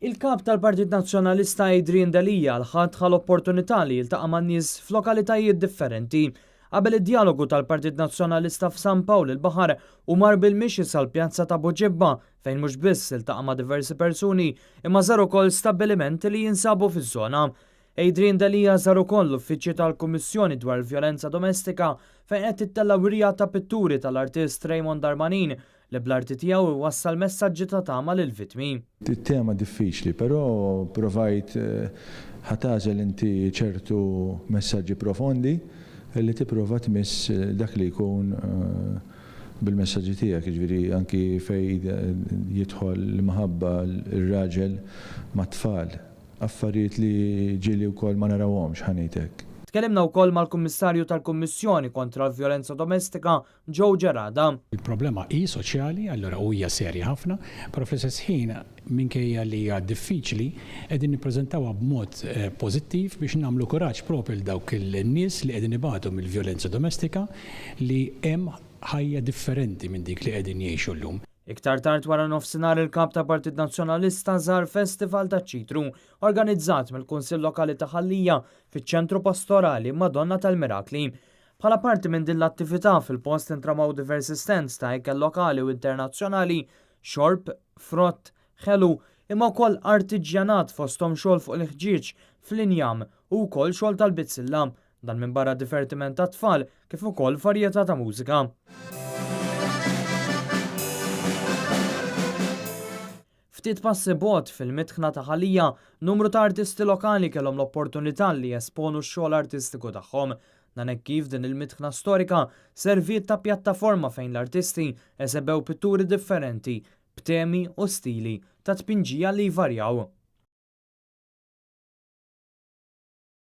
Il-kap tal-Partit Nazzjonalista Adrien Delija ħadd l-opportunità li jiltaqa' man nies f'lokalitajiet differenti. Qabel id-dialogu tal-Partit Nazzjonalista f'San Pawl il-Baħar u mar bil-mixi sal-pjazza ta' Boġibba fejn mhux biss iltaqa' ma' diversi persuni imma żar ukoll stabbilimenti li jinsabu fiż-żona. Adrien Delija żar ukoll l-uffiċċju tal-Kummissjoni dwar il-Vjolenza Domestika fejn qed tittella wirja ta' pitturi tal-artist Raymond Darmanin li bl-arti tiegħu iwassal messaġġi ta' tama lill-vittmi. Tema diffiċli, però provajt ħataġel inti ċertu messaġġi profondi li tipprova tmiss dak li jkun bil-messaġġi tiegħek, jiġifieri anki fejn jidħol l-maħabba ir-raġel mat-tfal. Affarijiet li ġieli wkoll ma narawhomx ħanejtek. Tkellimna wkoll mal-Kummissarju tal-Kummissjoni kontra l-Vjolenza Domestika Joe Gerada. Il-problema hi soċjali, allura hija serja ħafna, però fl-istess ħin minkejja li hija diffiċli qegħdin nippreżentawha b'mod pożittiv biex nagħmlu kuraġġ propri l dawk il-nies li qegħdin ibatu mill-vjolenza domestika li hemm ħajja differenti minn dik li qegħdin jgħixu llum. Iktar tard wara nofsinhar il-kap ta' Partit Nazzjonalista żar festival ta' ċitru organizzat mill-Kunsill Lokali ta' Ħallija fiċ-Ċentru Pastorali Madonna tal-Mirakli. Bħala parti minn din l-attività fil-post intramaw diversi stands ta' ikel lokali u internazzjonali, xorb, frott, ħelu, imma wkoll artiġjanat fosthom xogħol fuq il-ħġieġ fl-injam u wkoll xogħol tal-bizzilla, dan minn barra divertiment ta' tfal kif ukoll varjetà ta' mużika. Ftit passi bot fil-mitħna ta' Ħallija, numru ta' artisti lokali kellhom l-opportunità li jesponu x-xogħol artistiku tagħhom. Dan hekk kif din il-mitħna storika serviet ta' pjattaforma fejn l-artisti eżebew pitturi differenti, b'temi u stili ta' tpinġija li jvarjaw.